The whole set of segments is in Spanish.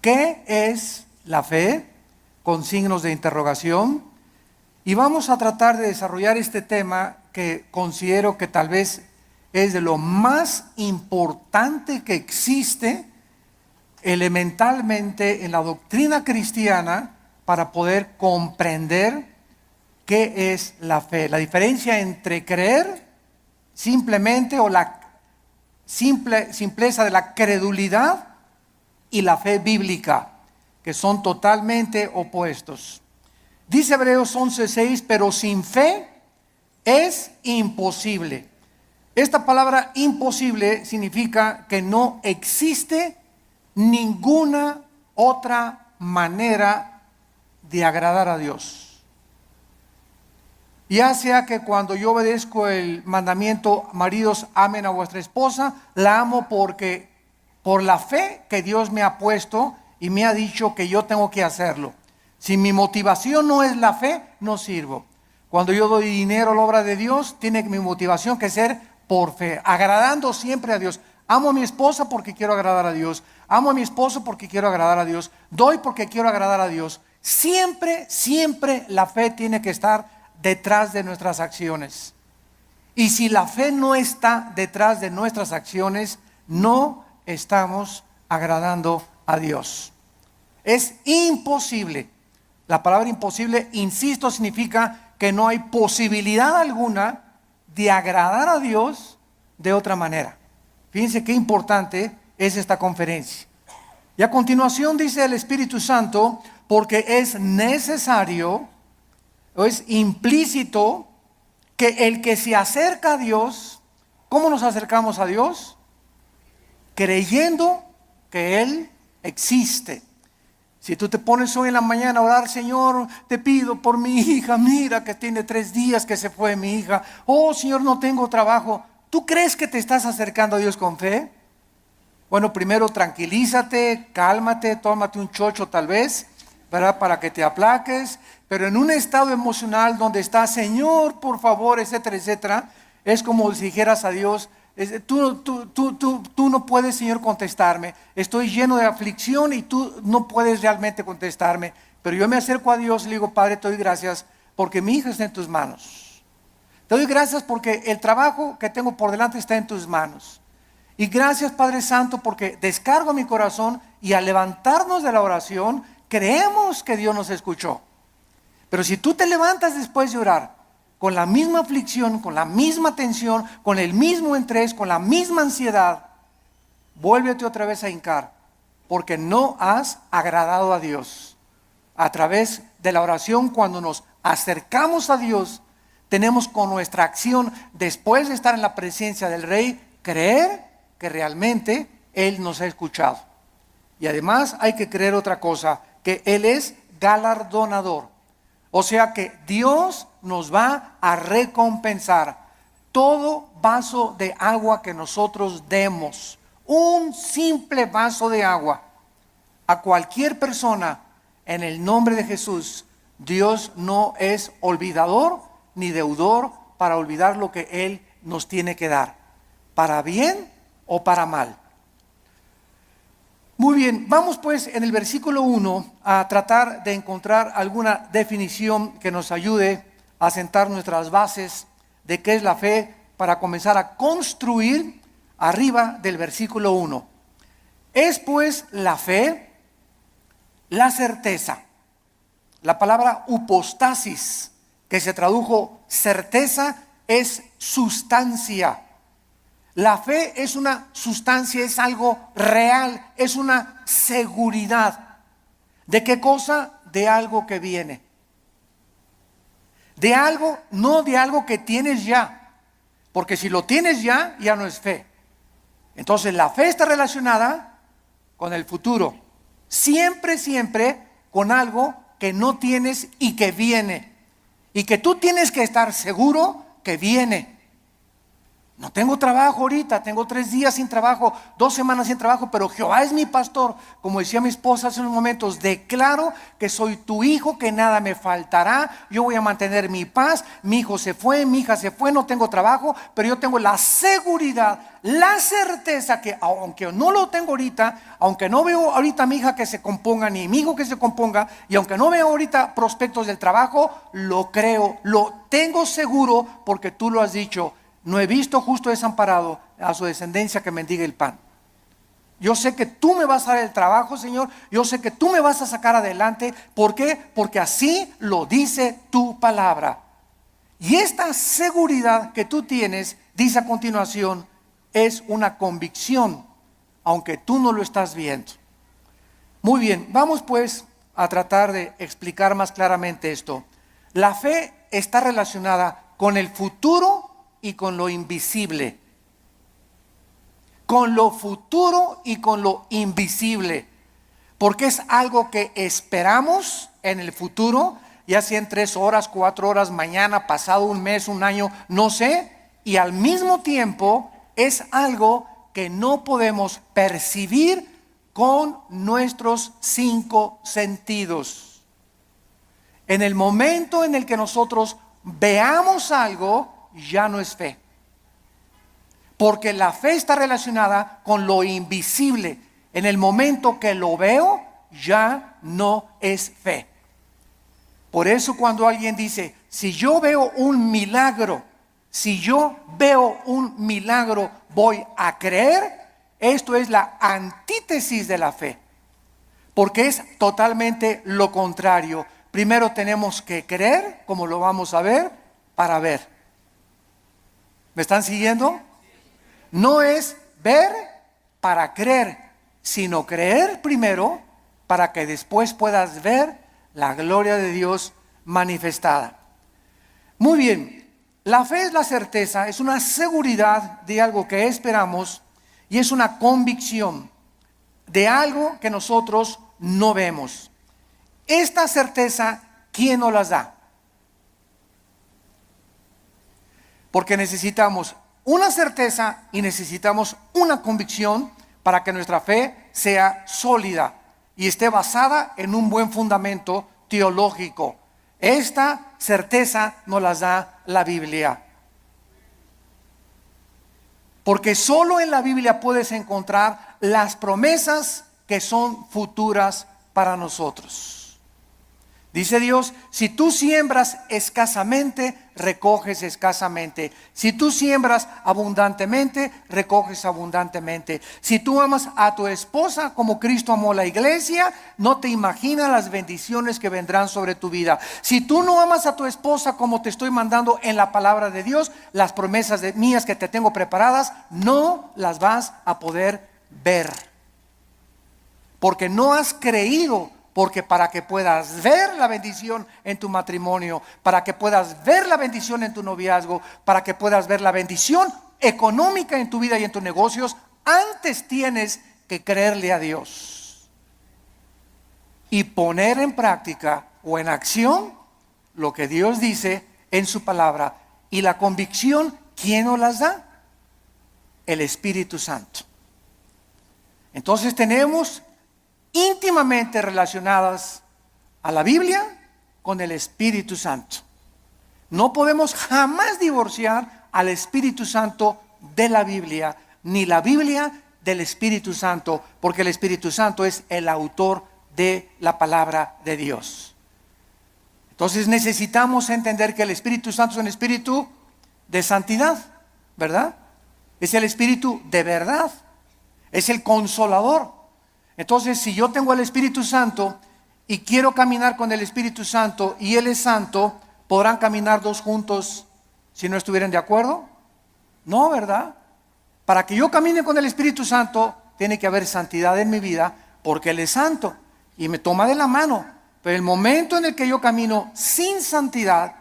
¿Qué es la fe? Con signos de interrogación. Y vamos a tratar de desarrollar este tema que considero que tal vez es de lo más importante que existe elementalmente en la doctrina cristiana para poder comprender qué es la fe. La diferencia entre creer simplemente o la simpleza de la credulidad y la fe bíblica, que son totalmente opuestos. Dice Hebreos 11:6, pero sin fe es imposible. Esta palabra imposible significa que no existe ninguna otra manera de agradar a Dios. Ya sea que cuando yo obedezco el mandamiento, maridos, amen a vuestra esposa, la amo porque por la fe que Dios me ha puesto y me ha dicho que yo tengo que hacerlo. Si mi motivación no es la fe, no sirvo. Cuando yo doy dinero a la obra de Dios, tiene mi motivación que ser por fe, agradando siempre a Dios. Amo a mi esposa porque quiero agradar a Dios. Amo a mi esposo porque quiero agradar a Dios. Doy porque quiero agradar a Dios. Siempre, siempre la fe tiene que estar detrás de nuestras acciones. Y si la fe no está detrás de nuestras acciones, no estamos agradando a Dios. Es imposible. La palabra imposible, insisto, significa que no hay posibilidad alguna de agradar a Dios de otra manera. Fíjense qué importante es esta conferencia. Y a continuación dice el Espíritu Santo, porque es necesario, o es implícito, que el que se acerca a Dios, ¿cómo nos acercamos a Dios? Creyendo que Él existe. Si tú te pones hoy en la mañana a orar, Señor, te pido por mi hija, mira que tiene 3 días que se fue mi hija. Oh, Señor, no tengo trabajo. ¿Tú crees que te estás acercando a Dios con fe? Bueno, primero tranquilízate, cálmate, tómate un chocho tal vez, ¿verdad? Para que te aplaques. Pero en un estado emocional donde estás, Señor, por favor, etcétera, etcétera, es como si dijeras a Dios, tú no puedes, Señor, contestarme. Estoy lleno de aflicción y tú no puedes realmente contestarme. Pero yo me acerco a Dios y le digo, Padre, te doy gracias porque mi hija está en tus manos. Te doy gracias porque el trabajo que tengo por delante está en tus manos. Y gracias, Padre Santo, porque descargo mi corazón y al levantarnos de la oración, creemos que Dios nos escuchó. Pero si tú te levantas después de orar, con la misma aflicción, con la misma tensión, con el mismo estrés, con la misma ansiedad, vuélvete otra vez a hincar, porque no has agradado a Dios. A través de la oración, cuando nos acercamos a Dios, tenemos con nuestra acción, después de estar en la presencia del Rey, creer que realmente Él nos ha escuchado. Y además hay que creer otra cosa, que Él es galardonador. O sea que Dios nos va a recompensar todo vaso de agua que nosotros demos. Un simple vaso de agua a cualquier persona en el nombre de Jesús. Dios no es olvidador ni deudor para olvidar lo que Él nos tiene que dar, para bien o para mal. Muy bien, vamos pues en el versículo 1 a tratar de encontrar alguna definición que nos ayude a sentar nuestras bases de qué es la fe para comenzar a construir arriba del versículo 1. Es pues la fe la certeza. La palabra upostasis, que se tradujo certeza, es sustancia. La fe es una sustancia, es algo real, es una seguridad. ¿De qué cosa? De algo que viene. De algo, no de algo que tienes ya. Porque si lo tienes ya, ya no es fe. Entonces la fe está relacionada con el futuro. Siempre, siempre con algo que no tienes y que viene. Y que tú tienes que estar seguro que viene. No tengo trabajo ahorita, tengo 3 días sin trabajo, 2 semanas sin trabajo, pero Jehová es mi pastor. Como decía mi esposa hace unos momentos, declaro que soy tu hijo, que nada me faltará. Yo voy a mantener mi paz. Mi hijo se fue, mi hija se fue, no tengo trabajo, pero yo tengo la seguridad, la certeza que aunque no lo tengo ahorita, aunque no veo ahorita a mi hija que se componga, ni mi hijo que se componga, y aunque no veo ahorita prospectos del trabajo, lo creo, lo tengo seguro porque tú lo has dicho. No he visto justo desamparado a su descendencia que mendigue el pan. Yo sé que tú me vas a dar el trabajo, Señor. Yo sé que tú me vas a sacar adelante. ¿Por qué? Porque así lo dice tu palabra. Y esta seguridad que tú tienes, dice a continuación, es una convicción, aunque tú no lo estás viendo. Muy bien, vamos pues a tratar de explicar más claramente esto. La fe está relacionada con el futuro y con lo invisible. Con lo futuro y con lo invisible. Porque es algo que esperamos en el futuro, ya sea en 3 horas, 4 horas, mañana, pasado un mes, un año, no sé. Y al mismo tiempo es algo que no podemos percibir con nuestros 5 sentidos. En el momento en el que nosotros veamos algo, ya no es fe. Porque la fe está relacionada con lo invisible. En el momento que lo veo, ya no es fe. Por eso cuando alguien dice, si yo veo un milagro, voy a creer, esto es la antítesis de la fe. Porque es totalmente lo contrario. Primero tenemos que creer, como lo vamos a ver, para ver. ¿Me están siguiendo? No es ver para creer, sino creer primero para que después puedas ver la gloria de Dios manifestada. Muy bien, la fe es la certeza, es una seguridad de algo que esperamos y es una convicción de algo que nosotros no vemos. Esta certeza, ¿quién nos las da? Porque necesitamos una certeza y necesitamos una convicción para que nuestra fe sea sólida y esté basada en un buen fundamento teológico. Esta certeza nos la da la Biblia. Porque solo en la Biblia puedes encontrar las promesas que son futuras para nosotros. Dice Dios, si tú siembras escasamente, recoges escasamente. Si tú siembras abundantemente, recoges abundantemente. Si tú amas a tu esposa como Cristo amó la iglesia, no te imaginas las bendiciones que vendrán sobre tu vida. Si tú no amas a tu esposa como te estoy mandando en la palabra de Dios, las promesas mías que te tengo preparadas, no las vas a poder ver. Porque no has creído. Porque para que puedas ver la bendición en tu matrimonio, para que puedas ver la bendición en tu noviazgo, para que puedas ver la bendición económica en tu vida y en tus negocios, antes tienes que creerle a Dios y poner en práctica o en acción lo que Dios dice en su palabra. Y la convicción, ¿quién nos las da? El Espíritu Santo. Entonces tenemos íntimamente relacionadas a la Biblia con el Espíritu Santo. No podemos jamás divorciar al Espíritu Santo de la Biblia, ni la Biblia del Espíritu Santo, porque el Espíritu Santo es el autor de la palabra de Dios. Entonces necesitamos entender que el Espíritu Santo es un espíritu de santidad, ¿verdad? Es el espíritu de verdad, es el consolador. Entonces, si yo tengo el Espíritu Santo y quiero caminar con el Espíritu Santo y Él es santo, ¿podrán caminar dos juntos si no estuvieran de acuerdo? No, ¿verdad? Para que yo camine con el Espíritu Santo, tiene que haber santidad en mi vida, porque Él es santo y me toma de la mano. Pero el momento en el que yo camino sin santidad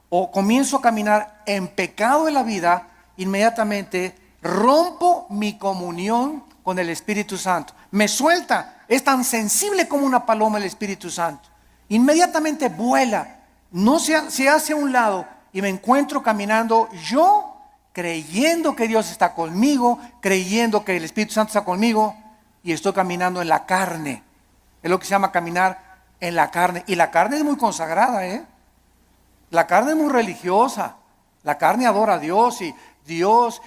o comienzo a caminar en pecado en la vida, inmediatamente rompo mi comunión con el Espíritu Santo. Me suelta, es tan sensible como una paloma el Espíritu Santo. Inmediatamente vuela, no se hace a un lado y me encuentro caminando yo creyendo que Dios está conmigo, creyendo que el Espíritu Santo está conmigo, y estoy caminando en la carne. Es lo que se llama caminar en la carne. Y la carne es muy consagrada, ¿eh? La carne es muy religiosa. La carne adora a Dios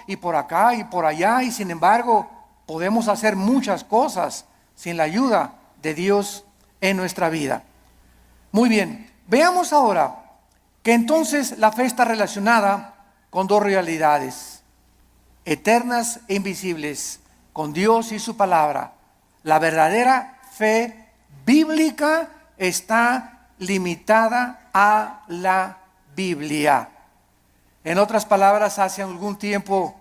y por acá y por allá, y sin embargo podemos hacer muchas cosas sin la ayuda de Dios en nuestra vida. Muy bien, veamos ahora que entonces la fe está relacionada con dos realidades eternas e invisibles, con Dios y su palabra. La verdadera fe bíblica está limitada a la Biblia. En otras palabras, hace algún tiempo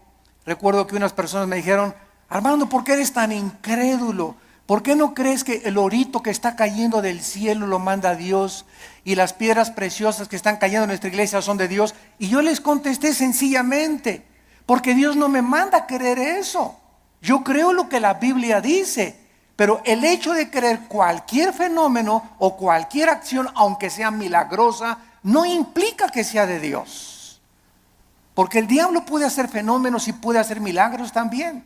recuerdo que unas personas me dijeron: Armando, ¿por qué eres tan incrédulo? ¿Por qué no crees que el orito que está cayendo del cielo lo manda Dios y las piedras preciosas que están cayendo en nuestra iglesia son de Dios? Y yo les contesté sencillamente: porque Dios no me manda a creer eso. Yo creo lo que la Biblia dice, pero el hecho de creer cualquier fenómeno o cualquier acción, aunque sea milagrosa, no implica que sea de Dios. Porque el diablo puede hacer fenómenos y puede hacer milagros también.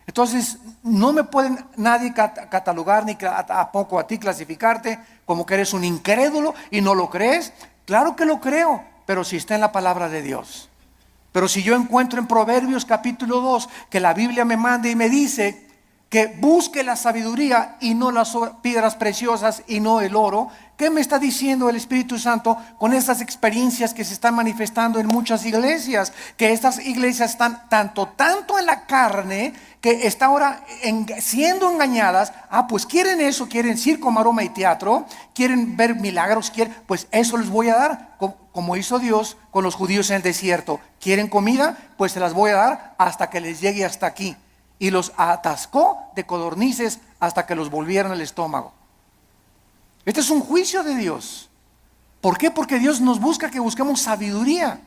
Entonces no me pueden nadie catalogar, ni tampoco a ti clasificarte como que eres un incrédulo y no lo crees. Claro que lo creo, pero si está en la palabra de Dios. Pero si yo encuentro en Proverbios capítulo 2 que la Biblia me manda y me dice que busque la sabiduría y no las piedras preciosas y no el oro, ¿qué me está diciendo el Espíritu Santo con estas experiencias que se están manifestando en muchas iglesias? Que estas iglesias están tanto en la carne, que está ahora siendo engañadas. Pues quieren eso, quieren circo, maroma y teatro, quieren ver milagros, pues eso les voy a dar, como hizo Dios con los judíos en el desierto. ¿Quieren comida? Pues se las voy a dar hasta que les llegue hasta aquí. Y los atascó de codornices hasta que los volvieron al estómago. Este es un juicio de Dios. ¿Por qué? Porque Dios nos busca que busquemos sabiduría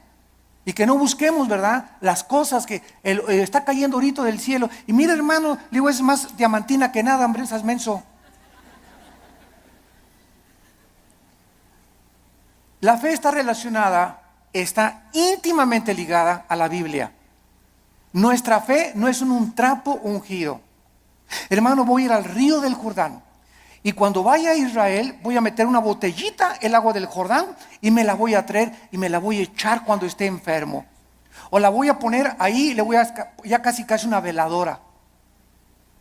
y que no busquemos, ¿verdad?, las cosas que está cayendo ahorita del cielo. Y mira, hermano, digo, es más diamantina que nada, hombre, estás menso. La fe está relacionada, está íntimamente ligada a la Biblia. Nuestra fe no es un trapo ungido. Hermano, voy a ir al río del Jordán, y cuando vaya a Israel voy a meter una botellita el agua del Jordán y me la voy a traer y me la voy a echar cuando esté enfermo. O la voy a poner ahí, ya casi una veladora.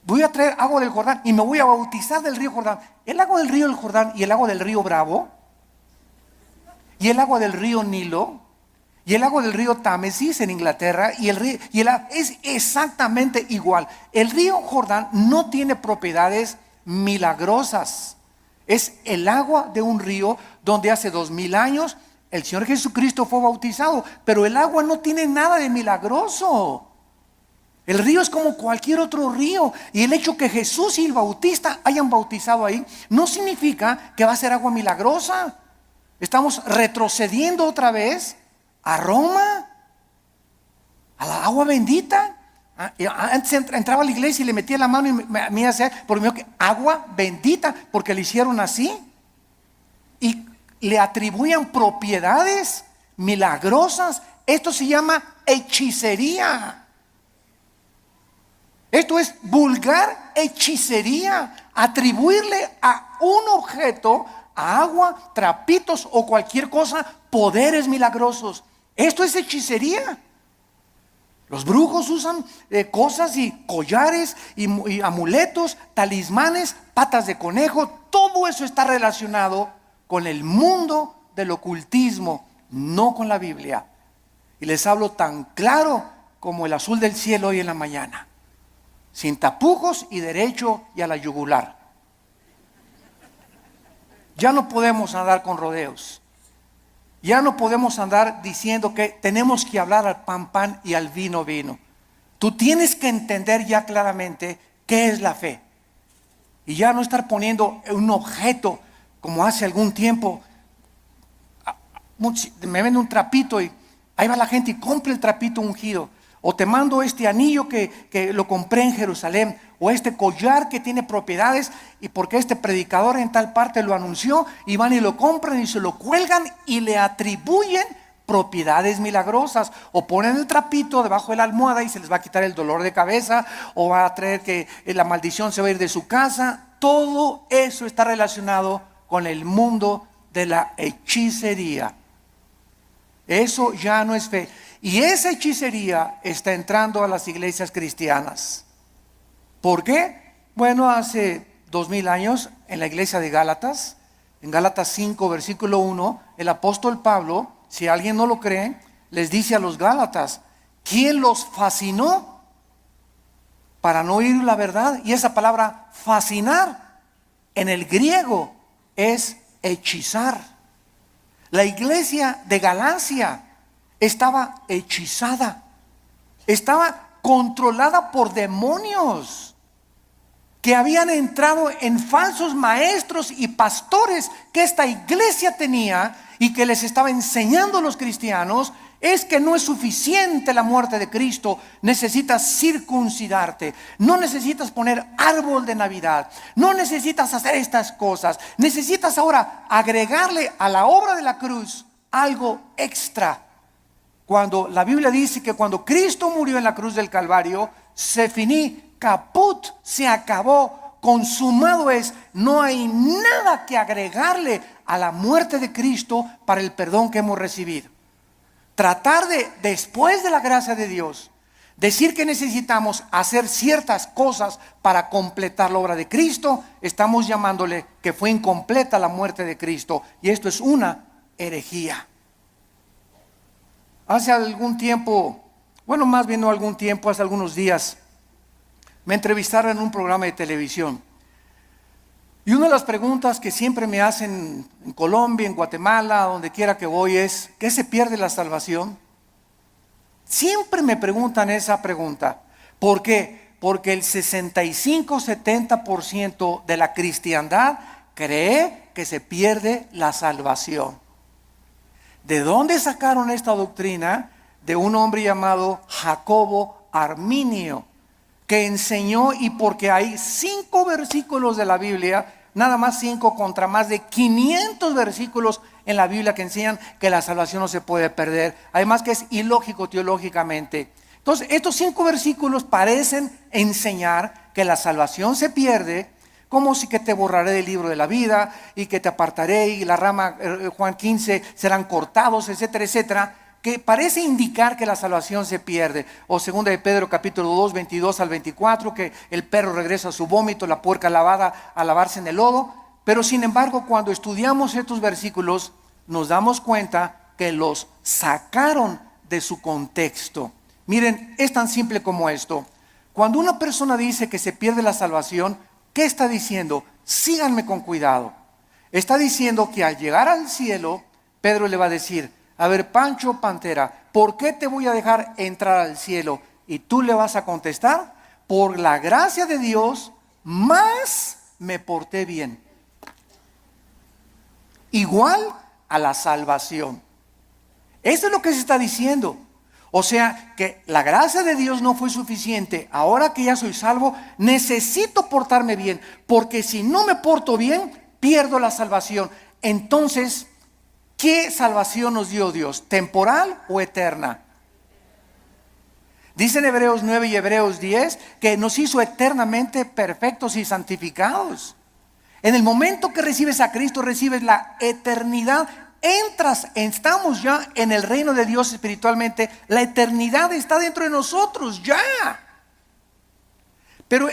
Voy a traer agua del Jordán y me voy a bautizar del río Jordán. El agua del río del Jordán y el agua del río Bravo y el agua del río Nilo y el agua del río Támesis en Inglaterra es exactamente igual. El río Jordán no tiene propiedades milagrosas. Es el agua de un río donde hace 2000 años el Señor Jesucristo fue bautizado, pero el agua no tiene nada de milagroso. El río es como cualquier otro río, y el hecho que Jesús y el Bautista hayan bautizado ahí no significa que va a ser agua milagrosa. Estamos retrocediendo otra vez a Roma, a la agua bendita. Antes entraba a la iglesia y le metía la mano y me hacía por mí que agua bendita, porque le hicieron así y le atribuían propiedades milagrosas. Esto se llama hechicería. Esto es vulgar hechicería, atribuirle a un objeto, a agua, trapitos o cualquier cosa, poderes milagrosos. Esto es hechicería. Los brujos usan cosas y collares y amuletos, talismanes, patas de conejo. Todo eso está relacionado con el mundo del ocultismo, no con la Biblia. Y les hablo tan claro como el azul del cielo hoy en la mañana, sin tapujos y derecho y a la yugular. Ya no podemos andar con rodeos. Ya no podemos andar diciendo que tenemos que hablar al pan pan y al vino vino. Tú tienes que entender ya claramente qué es la fe. Y ya no estar poniendo un objeto como hace algún tiempo. Me venden un trapito y ahí va la gente y compra el trapito ungido. O te mando este anillo que lo compré en Jerusalén. O este collar que tiene propiedades y porque este predicador en tal parte lo anunció, y van y lo compran y se lo cuelgan y le atribuyen propiedades milagrosas, o ponen el trapito debajo de la almohada y se les va a quitar el dolor de cabeza, o va a traer que la maldición se va a ir de su casa. Todo eso está relacionado con el mundo de la hechicería. Eso ya no es fe. Y esa hechicería está entrando a las iglesias cristianas. ¿Por qué? Bueno, hace 2000 años en la iglesia de Gálatas, en Gálatas 5, versículo 1, el apóstol Pablo, si alguien no lo cree, les dice a los Gálatas, ¿quién los fascinó para no oír la verdad? Y esa palabra fascinar en el griego es hechizar. La iglesia de Galacia estaba hechizada, estaba controlada por demonios que habían entrado en falsos maestros y pastores que esta iglesia tenía y que les estaba enseñando a los cristianos. Es que no es suficiente la muerte de Cristo, necesitas circuncidarte, no necesitas poner árbol de Navidad, no necesitas hacer estas cosas, necesitas ahora agregarle a la obra de la cruz algo extra. Cuando la Biblia dice que cuando Cristo murió en la cruz del Calvario, se finí, caput, se acabó, consumado es, no hay nada que agregarle a la muerte de Cristo para el perdón que hemos recibido. Tratar de, después de la gracia de Dios, decir que necesitamos hacer ciertas cosas para completar la obra de Cristo, estamos llamándole que fue incompleta la muerte de Cristo, y esto es una herejía. Hace algún tiempo, bueno, más bien no algún tiempo, hace algunos días, me entrevistaron en un programa de televisión. Y una de las preguntas que siempre me hacen en Colombia, en Guatemala, donde quiera que voy, es: ¿qué se pierde la salvación? Siempre me preguntan esa pregunta. ¿Por qué? Porque el 65-70% de la cristiandad cree que se pierde la salvación. ¿De dónde sacaron esta doctrina? De un hombre llamado Jacobo Arminio, que enseñó, y porque hay 5 versículos de la Biblia, nada más 5 contra más de 500 versículos en la Biblia que enseñan que la salvación no se puede perder. Además que es ilógico teológicamente. Entonces estos 5 versículos parecen enseñar que la salvación se pierde, como si que te borraré del libro de la vida y que te apartaré y la rama, Juan 15, serán cortados, etcétera, etcétera, que parece indicar que la salvación se pierde. O 2 de Pedro capítulo 2, 22 al 24, que el perro regresa a su vómito, la puerca lavada a lavarse en el lodo. Pero sin embargo, cuando estudiamos estos versículos, nos damos cuenta que los sacaron de su contexto. Miren, es tan simple como esto. Cuando una persona dice que se pierde la salvación, ¿qué está diciendo? Síganme con cuidado. Está diciendo que al llegar al cielo, Pedro le va a decir: a ver, Pancho Pantera, ¿por qué te voy a dejar entrar al cielo? Y tú le vas a contestar: por la gracia de Dios, más me porté bien. Igual a la salvación. Eso es lo que se está diciendo. O sea, que la gracia de Dios no fue suficiente. Ahora que ya soy salvo, necesito portarme bien, porque si no me porto bien, pierdo la salvación. Entonces, ¿qué salvación nos dio Dios? ¿Temporal o eterna? Dicen Hebreos 9 y Hebreos 10 que nos hizo eternamente perfectos y santificados. En el momento que recibes a Cristo, recibes la eternidad. Estamos ya en el reino de Dios espiritualmente. La eternidad está dentro de nosotros ya. Pero,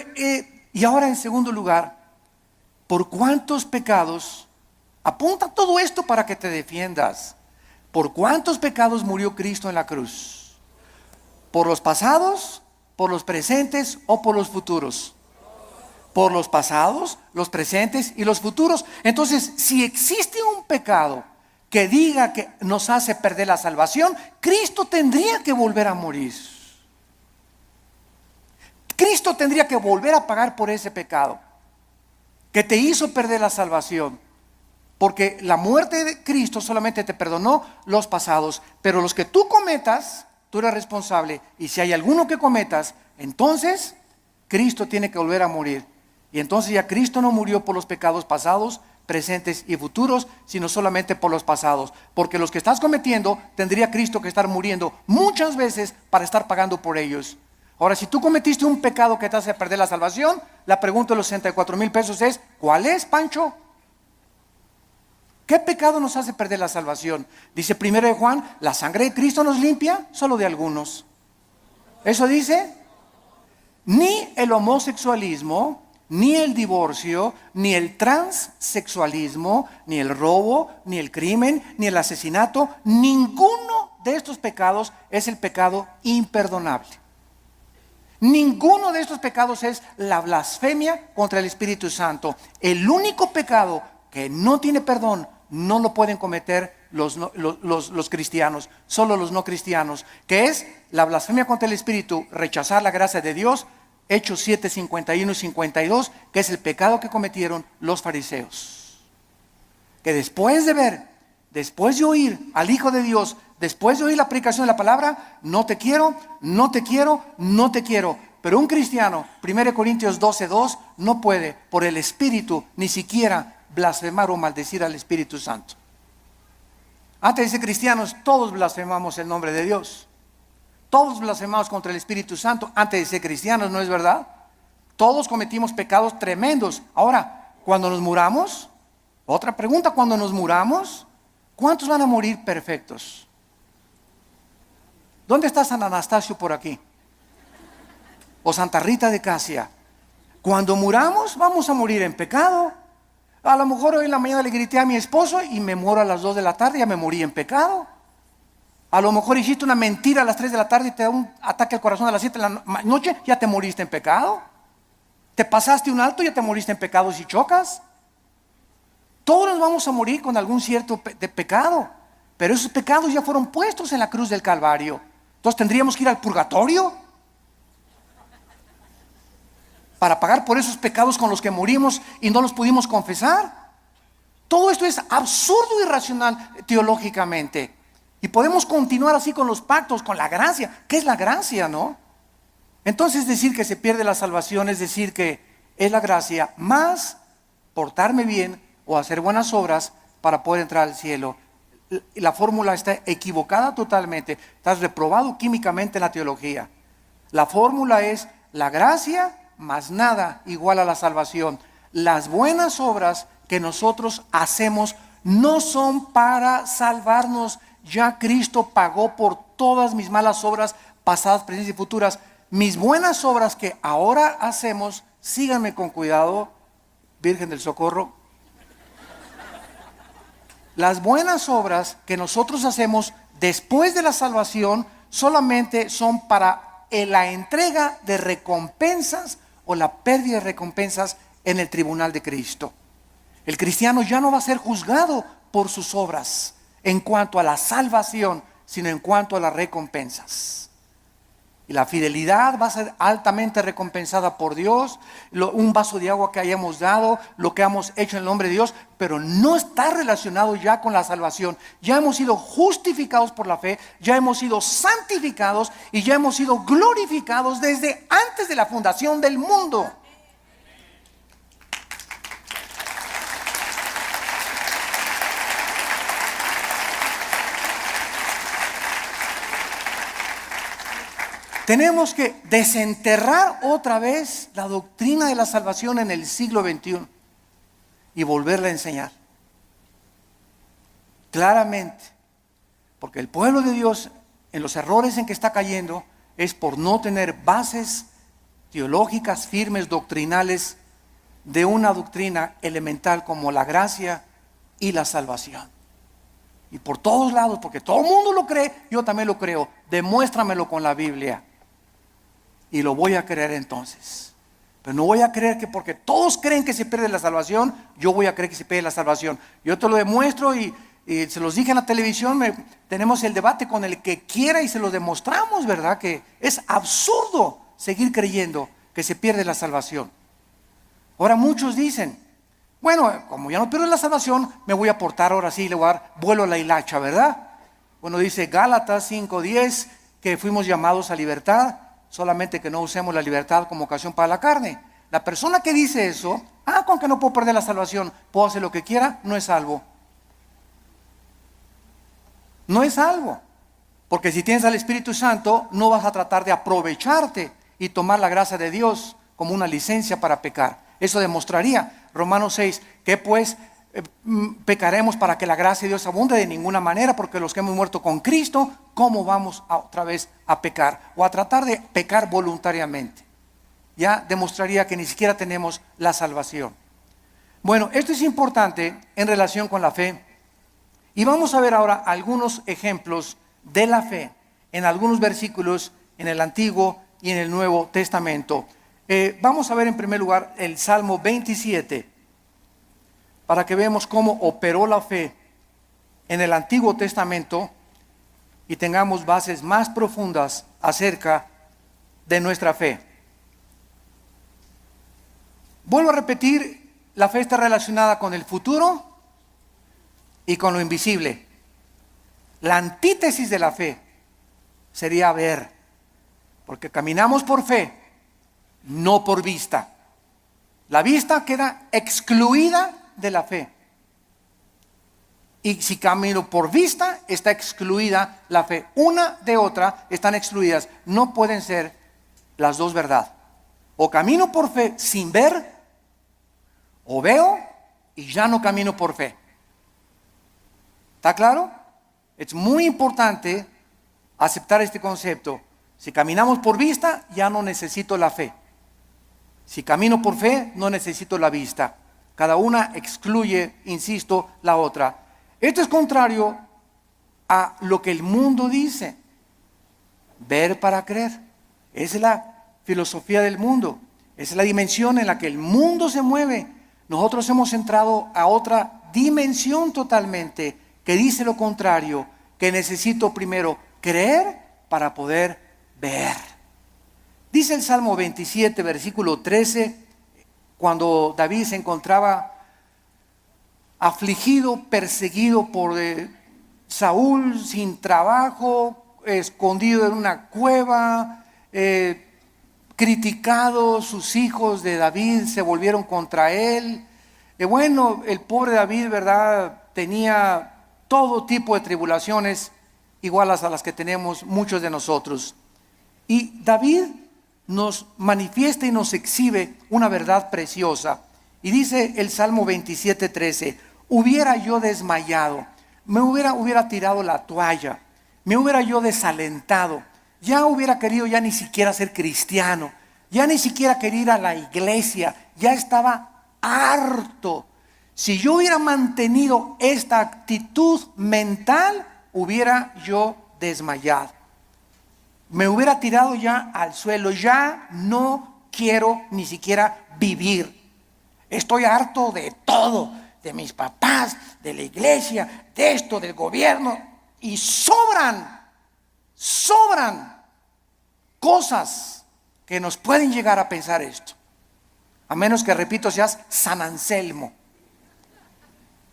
y ahora en segundo lugar, ¿por cuántos pecados? Apunta todo esto para que te defiendas. ¿Por cuántos pecados murió Cristo en la cruz? ¿Por los pasados, por los presentes o por los futuros? Por los pasados, los presentes y los futuros. Entonces, si existe un pecado que diga que nos hace perder la salvación, Cristo tendría que volver a morir. Cristo tendría que volver a pagar por ese pecado que te hizo perder la salvación. Porque la muerte de Cristo solamente te perdonó los pasados, pero los que tú cometas, tú eres responsable. Y si hay alguno que cometas, entonces Cristo tiene que volver a morir. Y entonces ya Cristo no murió por los pecados pasados, presentes y futuros, sino solamente por los pasados. Porque los que estás cometiendo, tendría Cristo que estar muriendo muchas veces para estar pagando por ellos. Ahora, si tú cometiste un pecado que te hace perder la salvación, la pregunta de los 64,000 pesos es, ¿cuál es, Pancho? ¿Qué pecado nos hace perder la salvación? Dice 1 de Juan, la sangre de Cristo nos limpia, solo de algunos. Eso dice, ni el homosexualismo, ni el divorcio, ni el transexualismo, ni el robo, ni el crimen, ni el asesinato, ninguno de estos pecados es el pecado imperdonable. Ninguno de estos pecados es la blasfemia contra el Espíritu Santo. El único pecado que no tiene perdón no lo pueden cometer los cristianos, solo los no cristianos, que es la blasfemia contra el Espíritu, rechazar la gracia de Dios. Hechos 7, 51 y 52, que es el pecado que cometieron los fariseos. Que después de ver, después de oír al Hijo de Dios, después de oír la predicación de la palabra, no te quiero, no te quiero, no te quiero. Pero un cristiano, 1 Corintios 12, 2, no puede por el Espíritu ni siquiera blasfemar o maldecir al Espíritu Santo. Antes de ser cristianos, todos blasfemamos el nombre de Dios. Todos blasfemamos contra el Espíritu Santo antes de ser cristianos, ¿no es verdad? Todos cometimos pecados tremendos. Ahora, cuando nos muramos, otra pregunta, cuando nos muramos, ¿cuántos van a morir perfectos? ¿Dónde está San Anastasio por aquí? O Santa Rita de Casia. Cuando muramos, vamos a morir en pecado. A lo mejor hoy en la mañana le grité a mi esposo y me muero a las 2 de la tarde, ya me morí en pecado. A lo mejor hiciste una mentira a las 3 de la tarde y te da un ataque al corazón a las 7 de la noche, ya te moriste en pecado. Te pasaste un alto, ya te moriste en pecado si chocas. Todos nos vamos a morir con algún cierto de pecado, pero esos pecados ya fueron puestos en la cruz del Calvario. Entonces tendríamos que ir al purgatorio para pagar por esos pecados con los que morimos y no los pudimos confesar. Todo esto es absurdo y irracional teológicamente. Y podemos continuar así con los pactos, con la gracia. ¿Qué es la gracia, no? Entonces decir que se pierde la salvación es decir que es la gracia más portarme bien o hacer buenas obras para poder entrar al cielo. La fórmula está equivocada totalmente. Estás reprobado químicamente en la teología. La fórmula es la gracia más nada igual a la salvación. Las buenas obras que nosotros hacemos no son para salvarnos. Ya Cristo pagó por todas mis malas obras, pasadas, presentes y futuras. Mis buenas obras que ahora hacemos, síganme con cuidado, Virgen del Socorro. Las buenas obras que nosotros hacemos después de la salvación solamente son para la entrega de recompensas o la pérdida de recompensas en el tribunal de Cristo. El cristiano ya no va a ser juzgado por sus obras en cuanto a la salvación, sino en cuanto a las recompensas. Y la fidelidad va a ser altamente recompensada por Dios, un vaso de agua que hayamos dado, lo que hemos hecho en el nombre de Dios, pero no está relacionado ya con la salvación. Ya hemos sido justificados por la fe, ya hemos sido santificados y ya hemos sido glorificados desde antes de la fundación del mundo. Tenemos que desenterrar otra vez la doctrina de la salvación en el siglo XXI y volverla a enseñar claramente, porque el pueblo de Dios en los errores en que está cayendo es por no tener bases teológicas firmes, doctrinales, de una doctrina elemental como la gracia y la salvación. Y por todos lados, porque todo el mundo lo cree, yo también lo creo. Demuéstramelo con la Biblia y lo voy a creer entonces. Pero no voy a creer que porque todos creen que se pierde la salvación, yo voy a creer que se pierde la salvación. Yo te lo demuestro y se los dije en la televisión, tenemos el debate con el que quiera y se lo demostramos, ¿verdad? Que es absurdo seguir creyendo que se pierde la salvación. Ahora muchos dicen, bueno, como ya no pierdo la salvación, me voy a portar ahora sí, le voy a dar vuelo a la hilacha, ¿verdad? Bueno, dice Gálatas 5:10 que fuimos llamados a libertad, solamente que no usemos la libertad como ocasión para la carne. La persona que dice eso, con que no puedo perder la salvación, puedo hacer lo que quiera, no es salvo. No es salvo. Porque si tienes al Espíritu Santo, no vas a tratar de aprovecharte y tomar la gracia de Dios como una licencia para pecar. Eso demostraría, Romanos 6, que pues pecaremos para que la gracia de Dios abunde. De ninguna manera, porque los que hemos muerto con Cristo, ¿cómo vamos otra vez a pecar? O a tratar de pecar voluntariamente. Ya demostraría que ni siquiera tenemos la salvación. Bueno, esto es importante en relación con la fe. Y vamos a ver ahora algunos ejemplos de la fe en algunos versículos en el Antiguo y en el Nuevo Testamento. Vamos a ver en primer lugar el Salmo 27, para que veamos cómo operó la fe en el Antiguo Testamento y tengamos bases más profundas acerca de nuestra fe. Vuelvo a repetir, la fe está relacionada con el futuro y con lo invisible. La antítesis de la fe sería ver, porque caminamos por fe, no por vista. La vista queda excluida de la fe. Y si camino por vista, está excluida la fe. Una de otra están excluidas. No pueden ser las dos verdad. O camino por fe sin ver, o veo y ya no camino por fe. ¿Está claro? Es muy importante aceptar este concepto. Si caminamos por vista, ya no necesito la fe. Si camino por fe, no necesito la vista. Cada una excluye, insisto, la otra. Esto es contrario a lo que el mundo dice. Ver para creer. Esa es la filosofía del mundo. Esa es la dimensión en la que el mundo se mueve. Nosotros hemos entrado a otra dimensión totalmente, que dice lo contrario, que necesito primero creer para poder ver. Dice el Salmo 27, versículo 13, cuando David se encontraba afligido, perseguido por Saúl, sin trabajo, escondido en una cueva, criticado, sus hijos de David se volvieron contra él. Bueno, el pobre David, ¿verdad?, tenía todo tipo de tribulaciones iguales a las que tenemos muchos de nosotros. Y David nos manifiesta y nos exhibe una verdad preciosa. Y dice el Salmo 27:13, hubiera yo desmayado, me hubiera tirado la toalla, me hubiera yo desalentado, ya hubiera querido ya ni siquiera ser cristiano, ya ni siquiera quería ir a la iglesia, ya estaba harto. Si yo hubiera mantenido esta actitud mental, hubiera yo desmayado. Me hubiera tirado ya al suelo, ya no quiero ni siquiera vivir. Estoy harto de todo, de mis papás, de la iglesia, de esto, del gobierno. Y sobran cosas que nos pueden llegar a pensar esto. A menos que, repito, seas San Anselmo.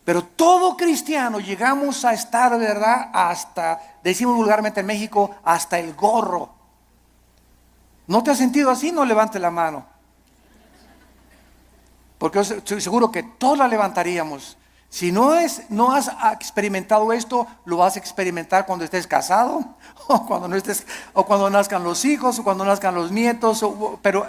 Pero todo cristiano llegamos a estar, ¿verdad?, hasta, decimos vulgarmente en México, hasta el gorro. ¿No te has sentido así? No levante la mano. Porque estoy seguro que todos la levantaríamos. Si no has experimentado esto, lo vas a experimentar cuando estés casado, o cuando no estés, o cuando nazcan los hijos, o cuando nazcan los nietos. Pero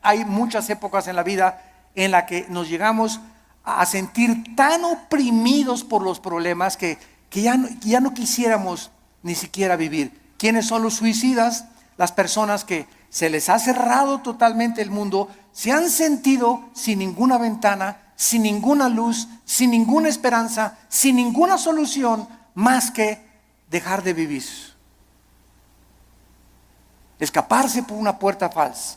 hay muchas épocas en la vida en la que nos llegamos a sentir tan oprimidos por los problemas que ya no quisiéramos ni siquiera vivir. ¿Quiénes son los suicidas? Las personas que se les ha cerrado totalmente el mundo, se han sentido sin ninguna ventana, sin ninguna luz, sin ninguna esperanza, sin ninguna solución más que dejar de vivir. Escaparse por una puerta falsa.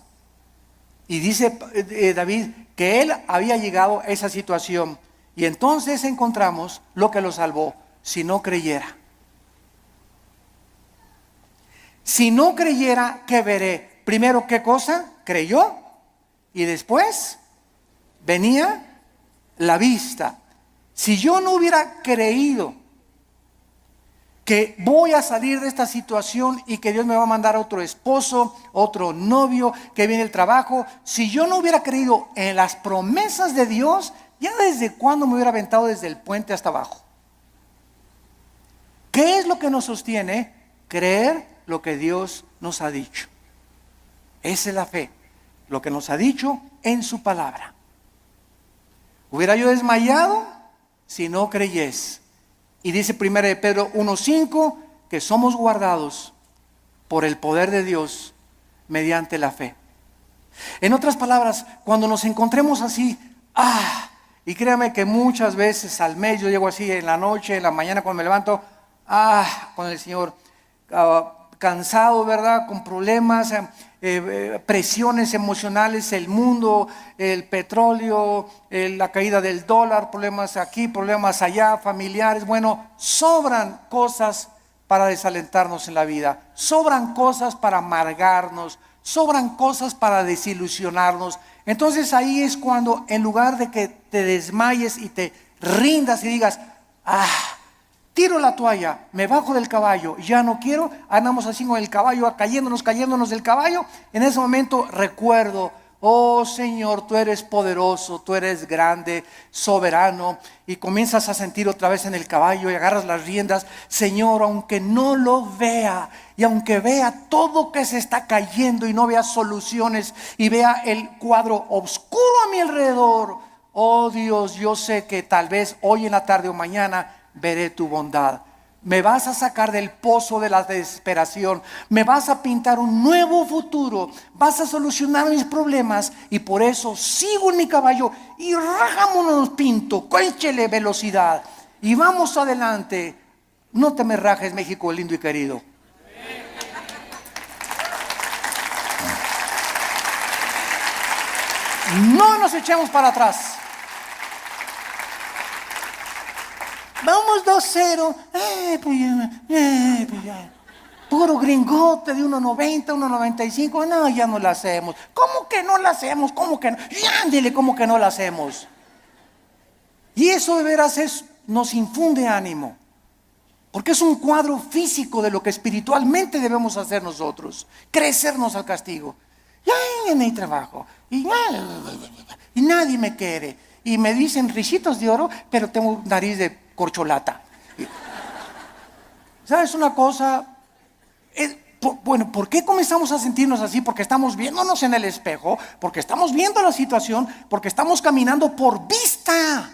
Y dice David que él había llegado a esa situación, y entonces encontramos lo que lo salvó: si no creyera. Si no creyera, ¿qué veré? Primero, ¿qué cosa? Creyó, y después venía la vista. Si yo no hubiera creído que voy a salir de esta situación y que Dios me va a mandar otro esposo, otro novio, que viene el trabajo. Si yo no hubiera creído en las promesas de Dios, ya desde cuándo me hubiera aventado desde el puente hasta abajo. ¿Qué es lo que nos sostiene? Creer lo que Dios nos ha dicho. Esa es la fe, lo que nos ha dicho en su palabra. Hubiera yo desmayado si no creyese. Y dice 1 de Pedro 1:5 que somos guardados por el poder de Dios mediante la fe. En otras palabras, cuando nos encontremos así, y créame que muchas veces al mes yo llego así en la noche, en la mañana cuando me levanto, con el Señor, cansado, ¿verdad? Con problemas, presiones emocionales, el mundo, el petróleo, la caída del dólar, problemas aquí, problemas allá, familiares. Bueno, sobran cosas para desalentarnos en la vida, sobran cosas para amargarnos, sobran cosas para desilusionarnos. Entonces ahí es cuando, en lugar de que te desmayes y te rindas y digas, tiro la toalla, me bajo del caballo, ya no quiero, andamos así con el caballo, cayéndonos del caballo. En ese momento recuerdo, oh Señor, tú eres poderoso, tú eres grande, soberano, y comienzas a sentir otra vez en el caballo y agarras las riendas. Señor, aunque no lo vea, y aunque vea todo que se está cayendo y no vea soluciones y vea el cuadro oscuro a mi alrededor, oh Dios, yo sé que tal vez hoy en la tarde o mañana veré tu bondad. Me vas a sacar del pozo de la desesperación, me vas a pintar un nuevo futuro, vas a solucionar mis problemas, y por eso sigo en mi caballo y rajámonos pinto, échele velocidad y vamos adelante. No te me rajes, México lindo y querido. No nos echemos para atrás. Vamos 2-0. Pues ya. Puro gringote de 1.90, 1.95. No, ya no la hacemos. ¿Cómo que no la hacemos? ¿Cómo que no? Ándele, ¿cómo que no la hacemos? Y eso de veras nos infunde ánimo. Porque es un cuadro físico de lo que espiritualmente debemos hacer nosotros. Crecernos al castigo. Ya no hay trabajo. Y nadie me quiere. Y me dicen risitos de oro, pero tengo nariz de corcholata. ¿Sabes una cosa? Bueno, ¿por qué comenzamos a sentirnos así? Porque estamos viéndonos en el espejo, porque estamos viendo la situación, porque estamos caminando por vista.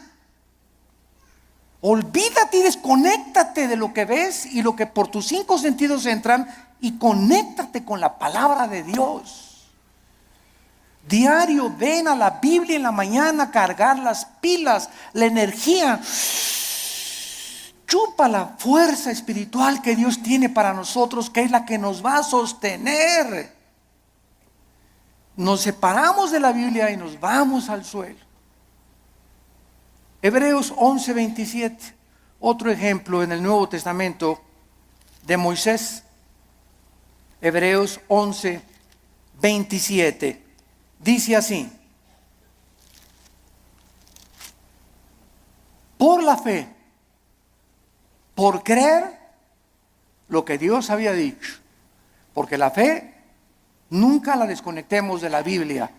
Olvídate y desconéctate de lo que ves y lo que por tus 5 sentidos entran, y conéctate con la palabra de Dios. Diario ven a la Biblia en la mañana, cargar las pilas, la energía. Chupa la fuerza espiritual que Dios tiene para nosotros, que es la que nos va a sostener. Nos separamos de la Biblia y nos vamos al suelo. Hebreos 11:27, otro ejemplo en el Nuevo Testamento de Moisés. Hebreos 11:27 dice así: por la fe, por creer lo que Dios había dicho. Porque la fe nunca la desconectemos de la Biblia.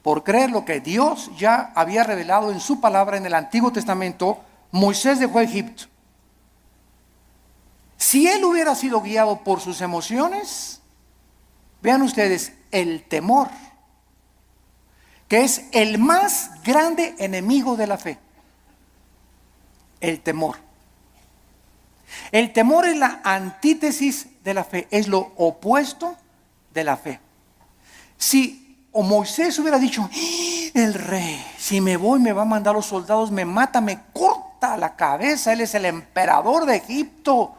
Por creer lo que Dios ya había revelado en su palabra en el Antiguo Testamento, Moisés dejó Egipto. Si él hubiera sido guiado por sus emociones, vean ustedes, el temor, que es el más grande enemigo de la fe. El temor. El temor es la antítesis de la fe, es lo opuesto de la fe. Si Moisés hubiera dicho, el rey, si me voy me va a mandar los soldados, me mata, me corta la cabeza, él es el emperador de Egipto.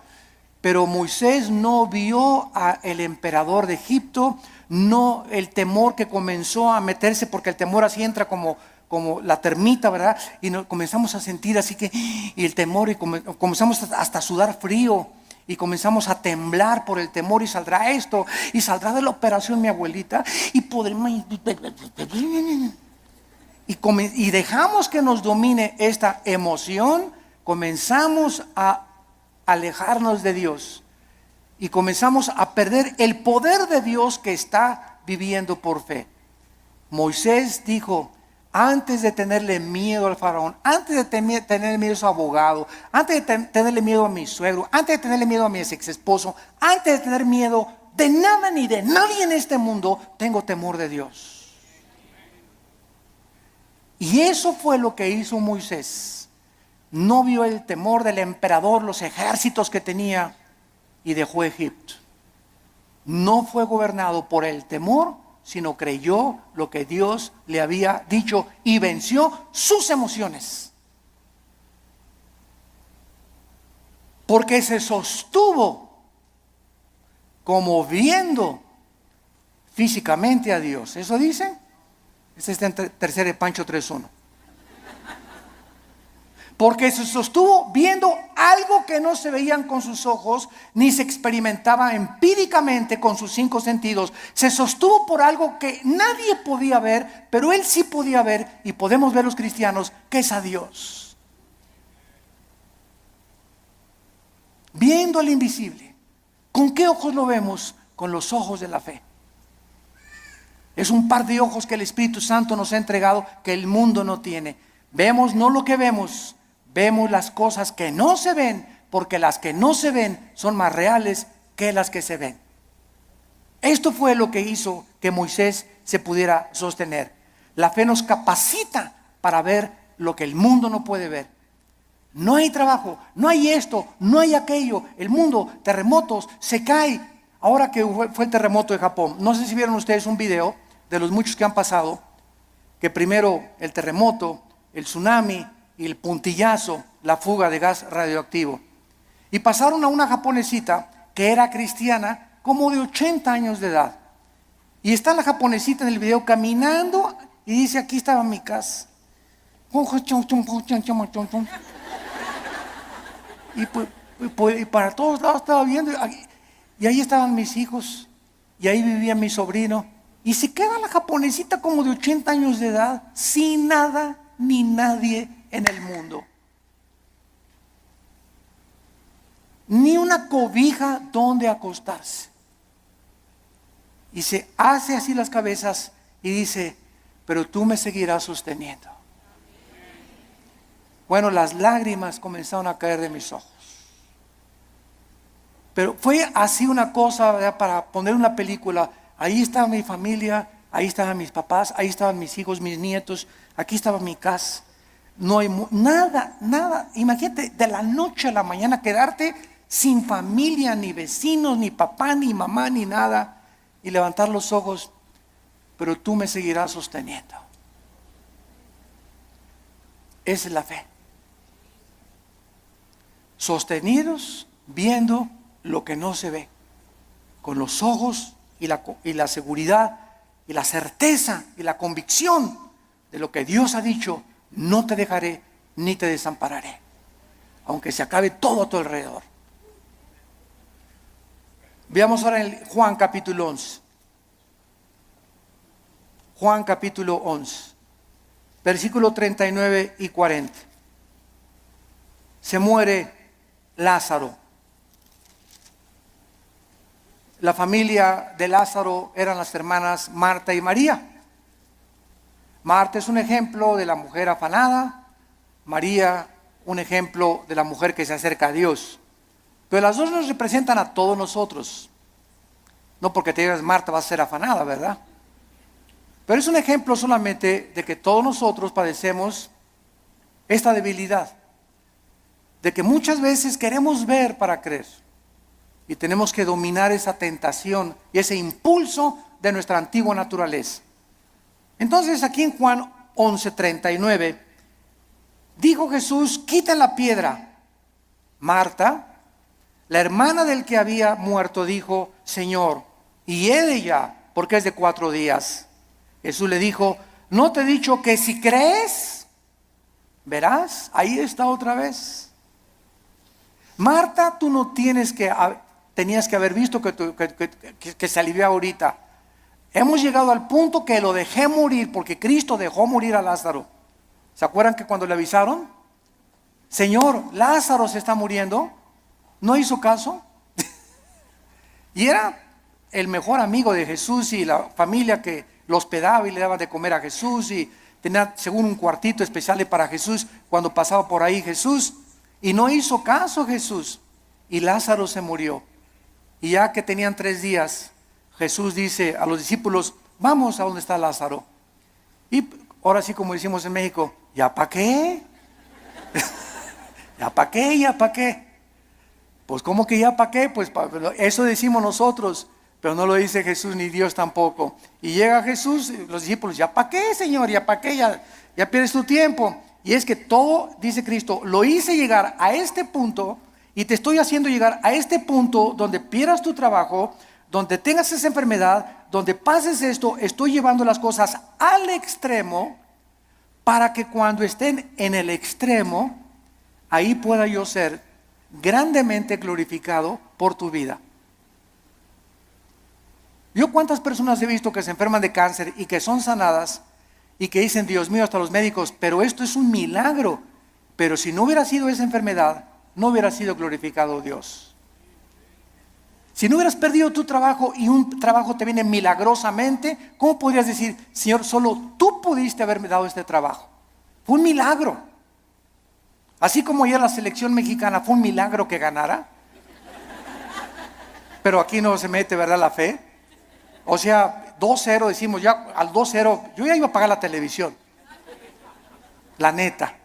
Pero Moisés no vio al emperador de Egipto, no el temor que comenzó a meterse, porque el temor así entra como la termita, ¿verdad? Y comenzamos a sentir así que, y el temor, y comenzamos hasta a sudar frío, y comenzamos a temblar por el temor, y saldrá esto, y saldrá de la operación mi abuelita, y podremos, y dejamos que nos domine esta emoción, comenzamos a alejarnos de Dios y comenzamos a perder el poder de Dios que está viviendo por fe. Moisés dijo, antes de tenerle miedo al faraón, antes de tenerle miedo a su abogado, antes de tenerle miedo a mi suegro, antes de tenerle miedo a mi ex esposo, antes de tener miedo de nada ni de nadie en este mundo, tengo temor de Dios. Y eso fue lo que hizo Moisés. No vio el temor del emperador, los ejércitos que tenía, y dejó Egipto. No fue gobernado por el temor, sino creyó lo que Dios le había dicho y venció sus emociones. Porque se sostuvo como viendo físicamente a Dios. ¿Eso dice? Este está en tercera de Pancho 3:1. Porque se sostuvo viendo algo que no se veían con sus ojos, ni se experimentaba empíricamente con sus 5 sentidos. Se sostuvo por algo que nadie podía ver, pero él sí podía ver, y podemos ver los cristianos, que es a Dios. Viendo al invisible. ¿Con qué ojos lo vemos? Con los ojos de la fe. Es un par de ojos que el Espíritu Santo nos ha entregado que el mundo no tiene. Vemos no lo que vemos, vemos las cosas que no se ven, porque las que no se ven son más reales que las que se ven. Esto fue lo que hizo que Moisés se pudiera sostener. La fe nos capacita para ver lo que el mundo no puede ver. No hay trabajo, no hay esto, no hay aquello. El mundo, terremotos, se cae. Ahora que fue el terremoto de Japón, no sé si vieron ustedes un video de los muchos que han pasado, que primero el terremoto, el tsunami y el puntillazo, la fuga de gas radioactivo. Y pasaron a una japonesita que era cristiana, como de 80 años de edad. Y está la japonesita en el video caminando y dice, aquí estaba mi casa. Y para todos lados estaba viendo, y ahí estaban mis hijos, y ahí vivía mi sobrino. Y se queda la japonesita como de 80 años de edad, sin nada ni nadie en el mundo. Ni una cobija donde acostarse. Y se hace así las cabezas y dice, pero tú me seguirás sosteniendo. Bueno, las lágrimas comenzaron a caer de mis ojos. Pero fue así una cosa, ¿verdad? Para poner una película. Ahí estaba mi familia, ahí estaban mis papás, ahí estaban mis hijos, mis nietos, aquí estaba mi casa. No hay nada. Imagínate, de la noche a la mañana quedarte sin familia, ni vecinos, ni papá, ni mamá, ni nada, y levantar los ojos, pero tú me seguirás sosteniendo. Esa es la fe. Sostenidos viendo lo que no se ve, con los ojos y la seguridad y la certeza y la convicción de lo que Dios ha dicho: no te dejaré ni te desampararé, aunque se acabe todo a tu alrededor. Veamos ahora en Juan capítulo 11. Juan capítulo 11, versículo 39 y 40. Se muere Lázaro. La familia de Lázaro eran las hermanas Marta y María. Marta es un ejemplo de la mujer afanada, María un ejemplo de la mujer que se acerca a Dios. Pero las dos nos representan a todos nosotros. No porque te digas Marta va a ser afanada, ¿verdad? Pero es un ejemplo solamente de que todos nosotros padecemos esta debilidad, de que muchas veces queremos ver para creer, y tenemos que dominar esa tentación y ese impulso de nuestra antigua naturaleza. Entonces aquí en Juan 11:39 dijo Jesús: quiten la piedra. Marta, la hermana del que había muerto, dijo: Señor, y he de ya, porque es de 4 días. Jesús le dijo: ¿no te he dicho que si crees, verás? Ahí está otra vez. Marta, tú no tenías que haber visto que se alivió ahorita. Hemos llegado al punto que lo dejé morir, porque Cristo dejó morir a Lázaro. ¿Se acuerdan que cuando le avisaron? Señor, Lázaro se está muriendo? no hizo caso. Y era el mejor amigo de Jesús y la familia que lo hospedaba y le daba de comer a Jesús, y tenía según un cuartito especial para Jesús cuando pasaba por ahí Jesús. Y no hizo caso Jesús, y Lázaro se murió. Y ya que tenían 3 días, Jesús dice a los discípulos: vamos a donde está Lázaro. Y ahora sí, como decimos en México, ¿ya para qué? ¿Ya para qué? ¿Ya para qué? Pues ¿cómo que ya para qué? Pues eso decimos nosotros, pero no lo dice Jesús ni Dios tampoco. Y llega Jesús, los discípulos: ¿ya para qué, Señor? ¿Ya para qué? Ya pierdes tu tiempo. Y es que todo, dice Cristo, lo hice llegar a este punto, y te estoy haciendo llegar a este punto donde pierdas tu trabajo, donde tengas esa enfermedad, donde pases esto. Estoy llevando las cosas al extremo para que cuando estén en el extremo, ahí pueda yo ser grandemente glorificado por tu vida. Yo cuántas personas he visto que se enferman de cáncer y que son sanadas y que dicen: Dios mío, hasta los médicos, pero esto es un milagro. Pero si no hubiera sido esa enfermedad, no hubiera sido glorificado Dios. Si no hubieras perdido tu trabajo y un trabajo te viene milagrosamente, ¿cómo podrías decir: Señor, solo tú pudiste haberme dado este trabajo? Fue un milagro. Así como ayer la selección mexicana fue un milagro que ganara. Pero aquí no se mete, ¿verdad?, la fe. O sea, 2-0 decimos, ya al 2-0, yo ya iba a pagar la televisión. La neta.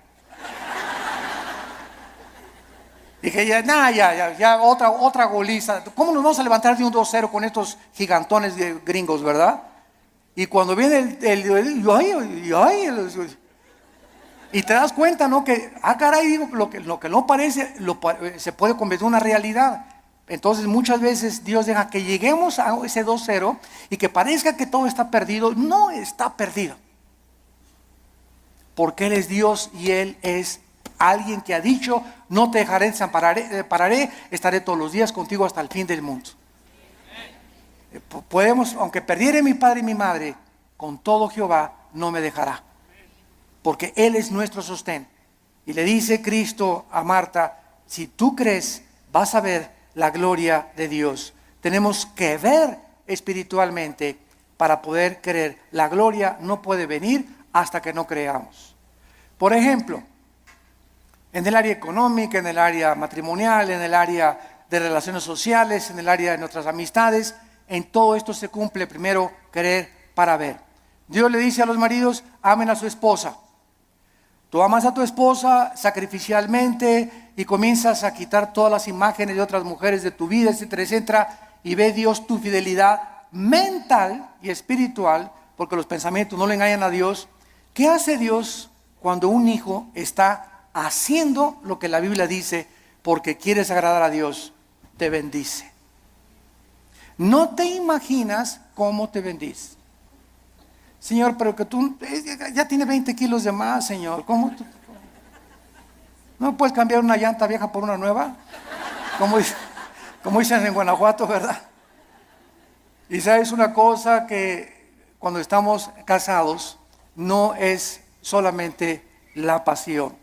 Dije, ya, otra goliza. ¿Cómo nos vamos a levantar de un 2-0 con estos gigantones de gringos, verdad? Y cuando viene y te das cuenta, ¿no? Que, caray, digo, lo que no parece, se puede convertir en una realidad. Entonces muchas veces Dios deja que lleguemos a ese 2-0 y que parezca que todo está perdido. No está perdido, porque Él es Dios y Él es alguien que ha dicho: no te dejaré, desampararé, estaré todos los días contigo hasta el fin del mundo. Podemos, aunque perdiere mi padre y mi madre, con todo Jehová no me dejará, porque Él es nuestro sostén. Y le dice Cristo a Marta: si tú crees, vas a ver la gloria de Dios. Tenemos que ver espiritualmente para poder creer. La gloria no puede venir hasta que no creamos. Por ejemplo, en el área económica, en el área matrimonial, en el área de relaciones sociales, en el área de nuestras amistades, en todo esto se cumple primero creer para ver. Dios le dice a los maridos: amen a su esposa. Tú amas a tu esposa sacrificialmente y comienzas a quitar todas las imágenes de otras mujeres de tu vida, etcétera, etcétera, y ve Dios tu fidelidad mental y espiritual, porque los pensamientos no le engañan a Dios. ¿Qué hace Dios cuando un hijo está haciendo lo que la Biblia dice porque quieres agradar a Dios? Te bendice. No te imaginas cómo te bendice. Señor, pero que tú ya tiene 20 kilos de más, Señor. ¿Cómo tú? ¿No puedes cambiar una llanta vieja por una nueva? Como dicen en Guanajuato, ¿verdad? Y sabes una cosa, que cuando estamos casados no es solamente la pasión.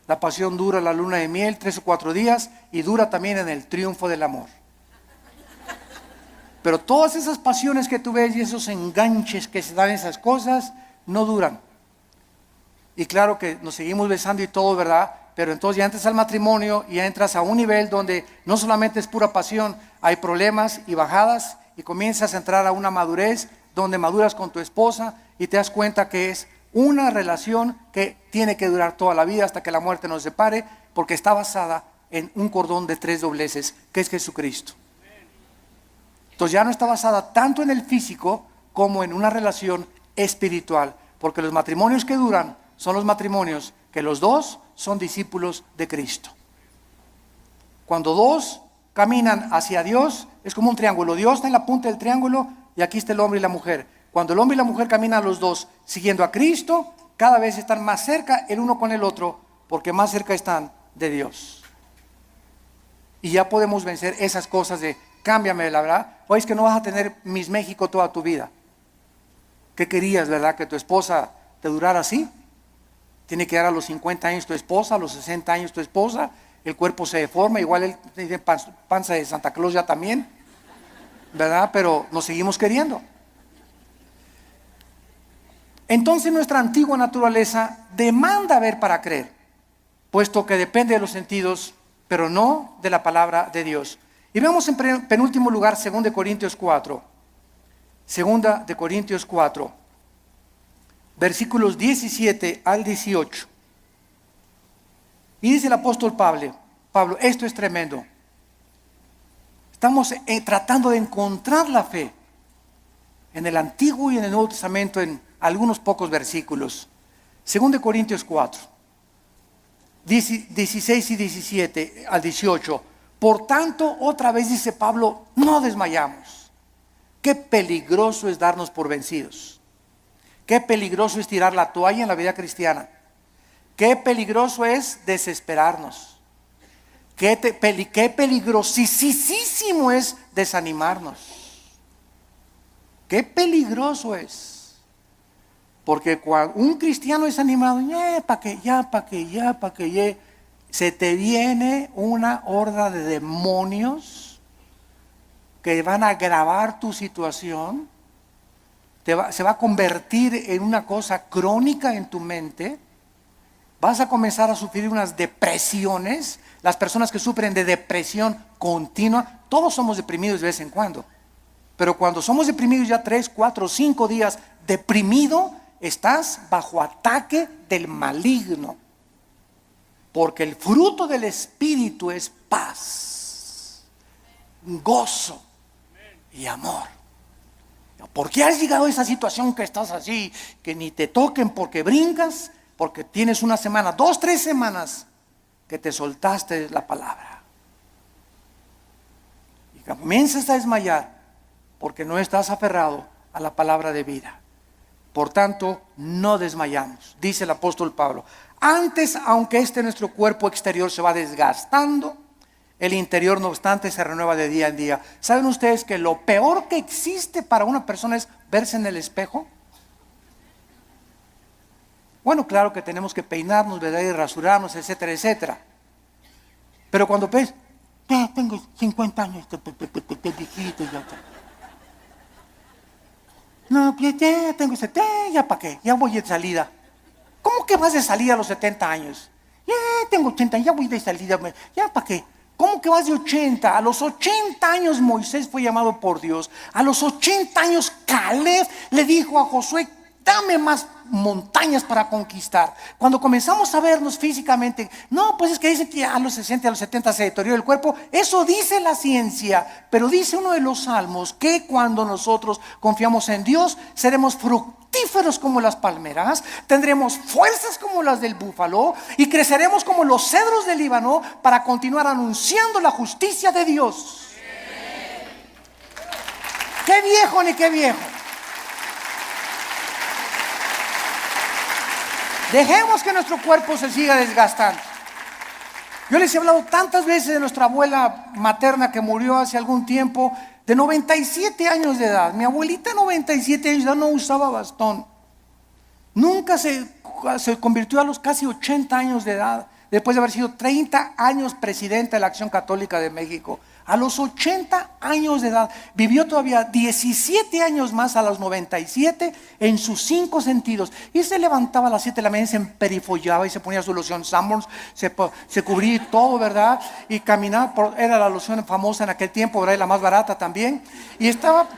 La pasión dura la luna de miel 3 o 4 días y dura también en el triunfo del amor. Pero todas esas pasiones que tú ves y esos enganches que se dan esas cosas no duran. Y claro que nos seguimos besando y todo, ¿verdad? Pero entonces ya entras al matrimonio y ya entras a un nivel donde no solamente es pura pasión, hay problemas y bajadas, y comienzas a entrar a una madurez donde maduras con tu esposa y te das cuenta que es una relación que tiene que durar toda la vida hasta que la muerte nos separe, porque está basada en un cordón de 3 dobleces, que es Jesucristo. Entonces ya no está basada tanto en el físico como en una relación espiritual, porque los matrimonios que duran son los matrimonios que los dos son discípulos de Cristo. Cuando dos caminan hacia Dios, es como un triángulo. Dios está en la punta del triángulo y aquí está el hombre y la mujer. Cuando el hombre y la mujer caminan los dos siguiendo a Cristo, cada vez están más cerca el uno con el otro, porque más cerca están de Dios. Y ya podemos vencer esas cosas de: cámbiame, la verdad. Oye, es que no vas a tener Miss México toda tu vida. ¿Qué querías, verdad? ¿Que tu esposa te durara así? Tiene que dar a los 50 años tu esposa, a los 60 años tu esposa. el cuerpo se deforma, igual él tiene panza de Santa Claus ya también, ¿verdad? Pero nos seguimos queriendo. Entonces nuestra antigua naturaleza demanda ver para creer, puesto que depende de los sentidos, pero no de la palabra de Dios. Y veamos en penúltimo lugar 2 Corintios 4. 2 Corintios 4, versículos 17 al 18. Y dice el apóstol Pablo, esto es tremendo. Estamos tratando de encontrar la fe en el Antiguo y en el Nuevo Testamento en algunos pocos versículos. 2 Corintios 4, 16 y 17 al 18. Por tanto, otra vez dice Pablo, no desmayamos. Qué peligroso es darnos por vencidos. Qué peligroso es tirar la toalla en la vida cristiana. Qué peligroso es desesperarnos. Qué peligrosísimo es desanimarnos. Qué peligroso es. Porque cuando un cristiano es animado, se te viene una horda de demonios que van a agravar tu situación. Se va a convertir en una cosa crónica en tu mente. Vas a comenzar a sufrir unas depresiones. Las personas que sufren de depresión continua, todos somos deprimidos de vez en cuando. Pero cuando somos deprimidos ya 3, 4, 5 días deprimido, estás bajo ataque del maligno. Porque el fruto del Espíritu es paz, gozo y amor. ¿Por qué has llegado a esa situación que estás así, que ni te toquen porque brincas? Porque tienes una semana, 2, 3 semanas que te soltaste la palabra. Y comienzas a desmayar porque no estás aferrado a la palabra de vida. Por tanto, no desmayamos, dice el apóstol Pablo. Antes, aunque nuestro cuerpo exterior se va desgastando, el interior, no obstante, se renueva de día en día. ¿Saben ustedes que lo peor que existe para una persona es verse en el espejo? Bueno, claro que tenemos que peinarnos, ¿verdad? Y rasurarnos, etcétera, etcétera. Pero cuando ves, ya tengo 50 años, viejito, ya. No, ya tengo 70, ya para qué, ya voy de salida. ¿Cómo que vas de salida a los 70 años? Ya tengo 80, ya voy de salida, ya para qué. ¿Cómo que vas de 80? A los 80 años Moisés fue llamado por Dios. A los 80 años Caleb le dijo a Josué, dame más montañas para conquistar. Cuando comenzamos a vernos físicamente, no, pues es que dice que a los 60, a los 70 se deteriora el cuerpo. Eso dice la ciencia, pero dice uno de los salmos que cuando nosotros confiamos en Dios, seremos fructíferos como las palmeras, tendremos fuerzas como las del búfalo y creceremos como los cedros del Líbano para continuar anunciando la justicia de Dios. ¡Qué viejo ni qué viejo! Dejemos que nuestro cuerpo se siga desgastando. Yo les he hablado tantas veces de nuestra abuela materna que murió hace algún tiempo, de 97 años de edad. Mi abuelita, 97 años de edad, no usaba bastón. Nunca se convirtió a los casi 80 años de edad, después de haber sido 30 años presidenta de la Acción Católica de México. A los 80 años de edad, vivió todavía 17 años más a los 97 en sus 5 sentidos. Y se levantaba a las 7 de la mañana, se emperifollaba y se ponía su loción Sanborns, se cubría todo, ¿verdad? Y caminaba, era la loción famosa en aquel tiempo, ¿verdad? Y la más barata también. Y estaba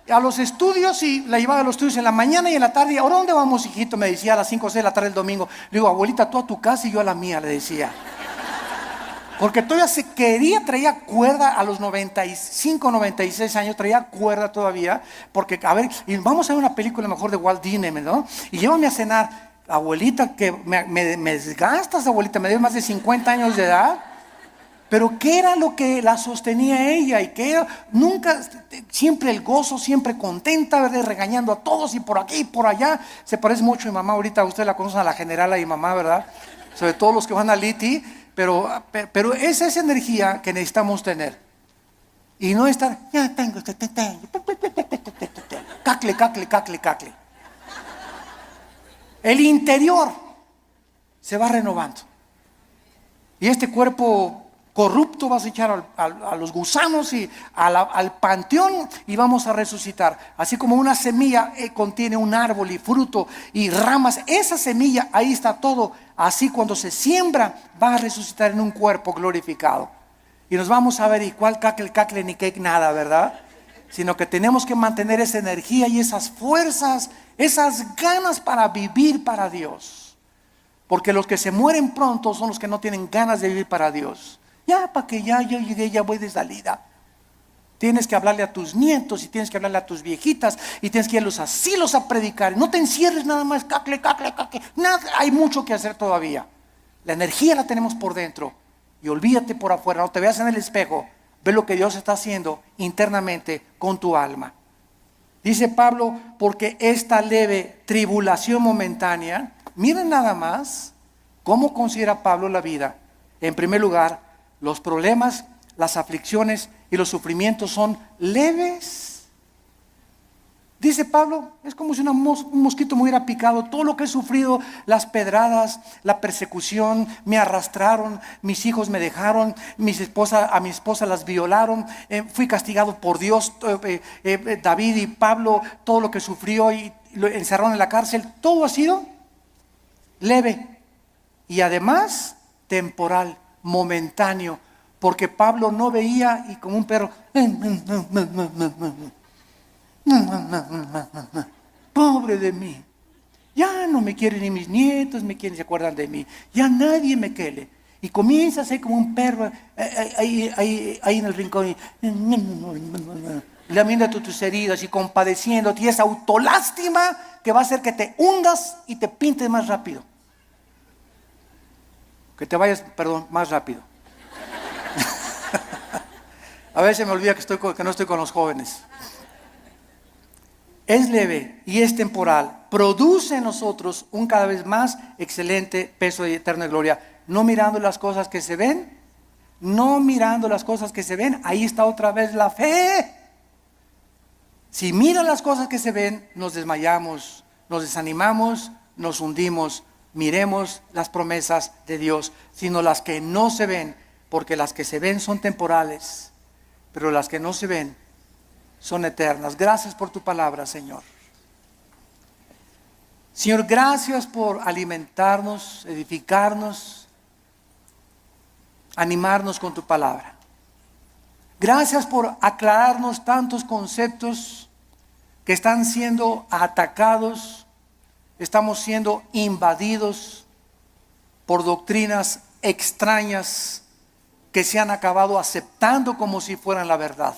a los estudios y la llevaba a los estudios en la mañana y en la tarde. ¿Ahora dónde vamos, hijito? Me decía a las 5 o 6 de la tarde el domingo. Le digo, abuelita, tú a tu casa y yo a la mía, le decía. Porque todavía traía cuerda a los 95, 96 años, traía cuerda todavía, porque, a ver, y vamos a ver una película mejor de Walt Disney, ¿no? Y llévame a cenar, abuelita, que me desgastas, abuelita, me debes más de 50 años de edad. Pero ¿qué era lo que la sostenía ella? Y que era, nunca, siempre el gozo, siempre contenta, ¿verdad? Regañando a todos y por aquí y por allá. Se parece mucho a mi mamá, ahorita ustedes la conocen, a la general, a mi mamá, ¿verdad? Sobre todo los que van a Liti. Pero esa es energía que necesitamos tener. Y no estar, ya tengo, cacle. El interior se va renovando. Y este cuerpo corrupto vas a echar a los gusanos y al panteón y vamos a resucitar. Así como una semilla contiene un árbol y fruto y ramas, esa semilla, ahí está todo. Así cuando se siembra va a resucitar en un cuerpo glorificado. Y nos vamos a ver, y cuál cacle ni cake nada, ¿verdad? Sino que tenemos que mantener esa energía y esas fuerzas, esas ganas para vivir para Dios. Porque los que se mueren pronto son los que no tienen ganas de vivir para Dios. Ya, para que ya yo llegué, ya voy de salida. Tienes que hablarle a tus nietos y tienes que hablarle a tus viejitas y tienes que ir a los asilos a predicar. No te encierres nada más, cacle. Nada, hay mucho que hacer todavía. La energía la tenemos por dentro. Y olvídate por afuera, no te veas en el espejo. Ve lo que Dios está haciendo internamente con tu alma. Dice Pablo, porque esta leve tribulación momentánea, miren nada más cómo considera Pablo la vida. En primer lugar, los problemas, las aflicciones y los sufrimientos son leves. Dice Pablo, es como si un mosquito me hubiera picado. Todo lo que he sufrido, las pedradas, la persecución, me arrastraron, mis hijos me dejaron, a mi esposa las violaron, fui castigado por Dios. David y Pablo, todo lo que sufrió y lo encerraron en la cárcel, todo ha sido leve y además temporal, momentáneo, porque Pablo no veía y como un perro, pobre de mí, ya no me quieren ni mis nietos, se acuerdan de mí, ya nadie me quiere. Y comienza a ser como un perro ahí en el rincón y lamiendo tus heridas y compadeciéndote, y esa autolástima que va a hacer que te hundas y te pintes más rápido. Que te vayas, más rápido. A veces me olvida que no estoy con los jóvenes. Es leve y es temporal. Produce en nosotros un cada vez más excelente peso de eterna gloria. No mirando las cosas que se ven. No mirando las cosas que se ven. Ahí está otra vez la fe. Si miran las cosas que se ven, nos desmayamos, nos desanimamos, nos hundimos. Miremos las promesas de Dios, sino las que no se ven, porque las que se ven son temporales, pero las que no se ven son eternas. Gracias por tu palabra, Señor. Señor, gracias por alimentarnos, edificarnos, animarnos con tu palabra. Gracias por aclararnos tantos conceptos que están siendo atacados. Estamos siendo invadidos por doctrinas extrañas que se han acabado aceptando como si fueran la verdad.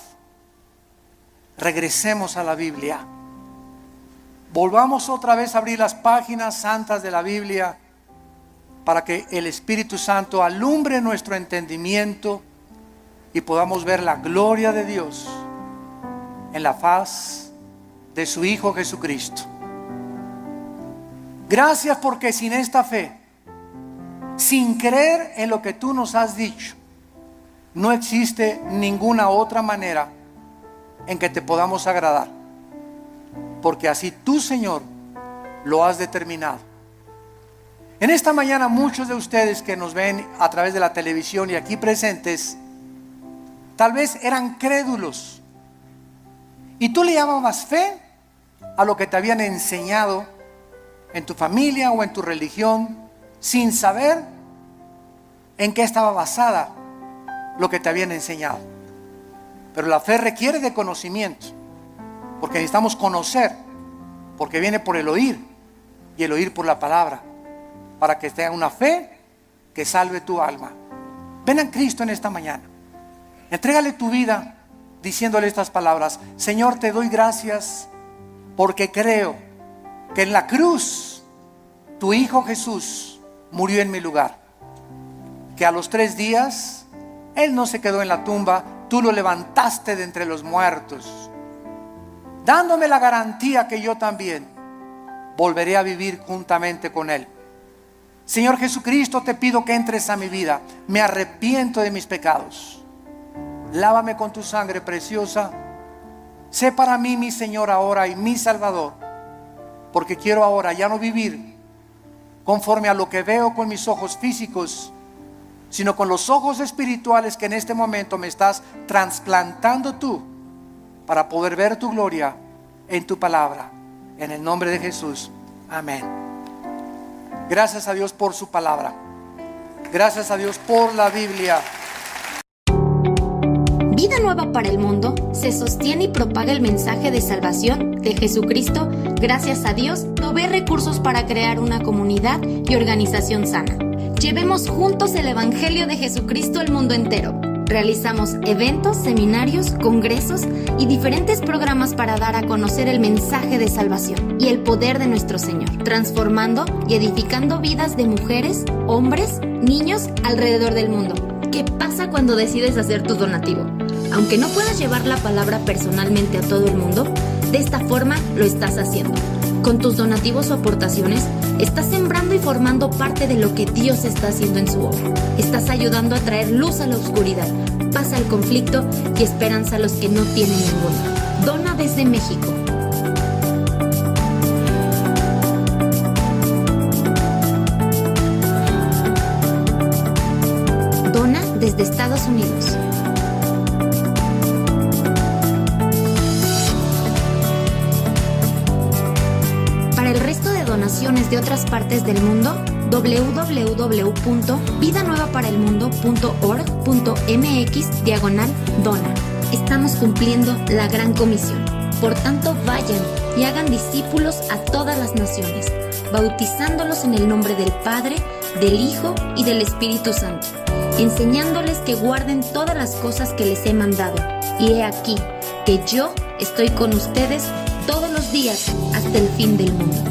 Regresemos a la Biblia. Volvamos otra vez a abrir las páginas santas de la Biblia para que el Espíritu Santo alumbre nuestro entendimiento y podamos ver la gloria de Dios en la faz de su Hijo Jesucristo. Gracias porque sin esta fe, sin creer en lo que tú nos has dicho, no existe ninguna otra manera en que te podamos agradar. Porque así tú, Señor, lo has determinado. En esta mañana muchos de ustedes que nos ven a través de la televisión y aquí presentes, tal vez eran crédulos. Y tú le llamabas fe a lo que te habían enseñado en tu familia o en tu religión, sin saber en qué estaba basada lo que te habían enseñado. Pero la fe requiere de conocimiento, porque necesitamos conocer, porque viene por el oír y el oír por la palabra, para que tenga una fe que salve tu alma. Ven a Cristo en esta mañana, entrégale tu vida diciéndole estas palabras: Señor, te doy gracias porque creo que en la cruz tu Hijo Jesús murió en mi lugar, que a los 3 días Él no se quedó en la tumba, tú lo levantaste de entre los muertos, dándome la garantía que yo también volveré a vivir juntamente con Él. Señor Jesucristo, te pido que entres a mi vida. Me arrepiento de mis pecados. Lávame con tu sangre preciosa. Sé para mí mi Señor ahora y mi Salvador, porque quiero ahora ya no vivir conforme a lo que veo con mis ojos físicos, sino con los ojos espirituales que en este momento me estás trasplantando tú para poder ver tu gloria en tu palabra. En el nombre de Jesús. Amén. Gracias a Dios por su palabra. Gracias a Dios por la Biblia. Vida Nueva para el Mundo se sostiene y propaga el mensaje de salvación de Jesucristo. Gracias a Dios, provee recursos para crear una comunidad y organización sana. Llevemos juntos el Evangelio de Jesucristo al mundo entero. Realizamos eventos, seminarios, congresos y diferentes programas para dar a conocer el mensaje de salvación y el poder de nuestro Señor, transformando y edificando vidas de mujeres, hombres, niños alrededor del mundo. ¿Qué pasa cuando decides hacer tu donativo? Aunque no puedas llevar la palabra personalmente a todo el mundo, de esta forma lo estás haciendo. Con tus donativos o aportaciones, estás sembrando y formando parte de lo que Dios está haciendo en su obra. Estás ayudando a traer luz a la oscuridad, paz al conflicto y esperanza a los que no tienen ninguna. Dona desde México. Dona desde Estados Unidos. Para el resto de donaciones de otras partes del mundo, www.vidanuevaparelmundo.org.mx/dona. Estamos cumpliendo la gran comisión. Por tanto, vayan y hagan discípulos a todas las naciones, bautizándolos en el nombre del Padre, del Hijo y del Espíritu Santo, enseñándoles que guarden todas las cosas que les he mandado. Y he aquí que yo estoy con ustedes todos los días hasta el fin del mundo.